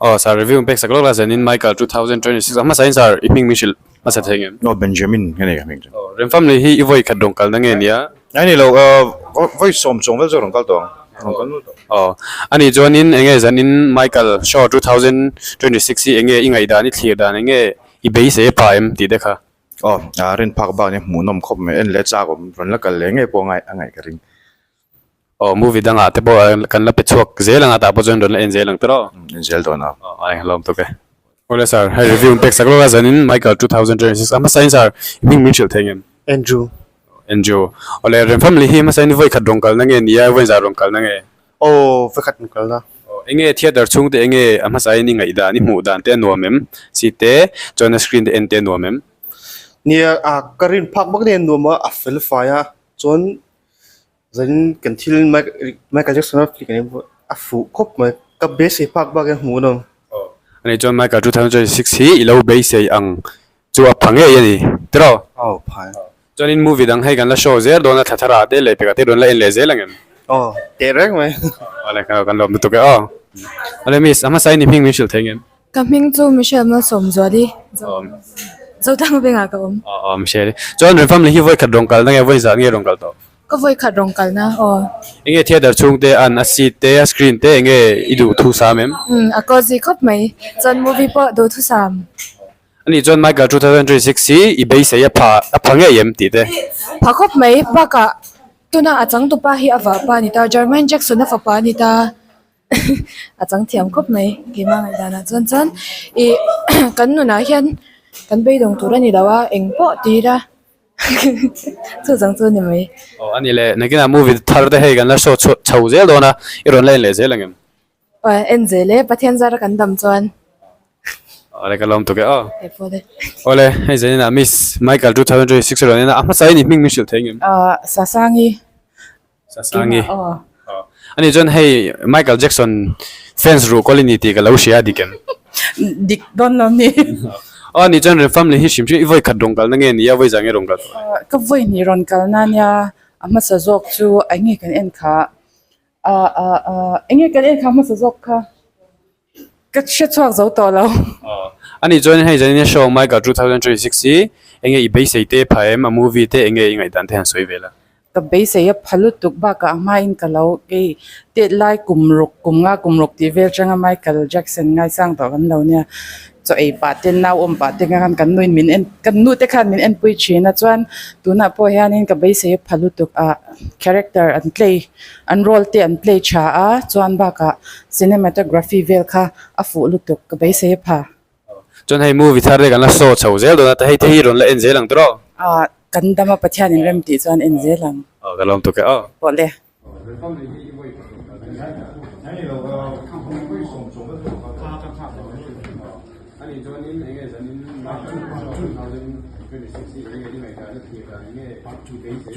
Oh, sir, review impact sa klok la zanin Michael 2026. Ama sa sir, iping Michelle masa thengem. No Benjamin ngani ka ming. Oh, RemPham'Ly hi ivoi khadong kal na nge niya. Ani lo voice som chong vel zorong kal tong. Oh, ani joinin enge zanin Michael show 2026 hi enge ingai da ni thlir da enge ibei se paem ti dekha. Oh, rin pak ba ni munom khop me en le cha ko ron la kal le nge po ngai angai ka ring. Oh, movie danga te bo kan la pe chhuak zelang ata bo jon don la en zelang tro. En zel do na. Oh, ai halom to ke. Ole sir, hi review impact sa klok la zanin Michael 2026. Ama sa sir, iping Michelle thengem. Andrew. Enjo. Ole RemPham'Ly hi masa ni voi khadong kal na nge niya voi za rong kal na nge. Oh, phải khát một là. Enge theater chung te enge ama sai ni ngai da ni mu dan te no mem si te join screen te en te no mem Nia karin pak bak ni nu ma afel fire. Chon dân cần thil Michael Jackson á thì cái này afu khop mà cái base pak bak cái mu nong. ani John Michael 2006 hi ilo be sei ang chu a phange yani tro Oh, phải. John in movie dang hai gan la show zer don la thatara te le pe ka te don la en le ze langem Oh, tệ rác mày. ale ka kan lom tu ke ale miss ama sai ni phing Michelle thengem Kaming chu Michelle ma som zo di. Zo tang be nga ka Michelle John RemPham'Ly hi voi khadong kal na nge voi za nge rong kal to ko voi khat rong kal na enge theater chung te an a seat te a screen te enge idu thu sa mem a ko ji khop mai chon movie po do thu sam ani John Michael 2026 hi I be sei a phange yem ti te pha khop mai pa ka tuna achang tu pa hi awa pa ni ta German Jackson na fa pa ni ta achang thiam khop mai ki ma ngai dana chon chon I kan nu na hian kan be dong tu ra ni dawa eng po ti ra chu jang chu ni mai ani le nakina movie thar te hei gan la show chau zel dona iron len le zelangem en zele pathian zara kan dam chon ale kalom to ke e po de ole hei zenina miss Michael 2026 ron na ama sai ni ming Michelle thengem sasangi sasangi ani John hei Michael Jackson fans ru colony ti ka lo shia diken dik don lo ni ani John RemPham'Ly hi shim chi voi khadong kal na nge ni ya voi zange rong kal ka voi ni ron kal na nya ama sa jok chu angi kan en kha angi kan en kha ma sa jok kha ka che chhuak zo to lo ani John hei zenina show Michael 2026 hi enge I be sei te phaem a movie te enge ingai dan the han soi vela ka be se ya phalu tuk ba ka ma in ka lo ke te lai kumruk ti vel changa Michael Jackson ngai sang to kan lo nya cho ei pa ten now pa te kan nuin min en kan nu te khan min en pui china chuan tuna po hianin ka be se phalu tuk a character and play an role te an play cha a chuan ba ka cinematography vel kha a fu lu tuk ka be se pha John hei movie thar de gan la show chau zel dona ta hei te hi ron la en zelang tro kan dama pathian in rem ti chuan en zelang kalom to ke po le ani John in enge zanin 2026 enge ni mai ka ni thir da enge part 2 be se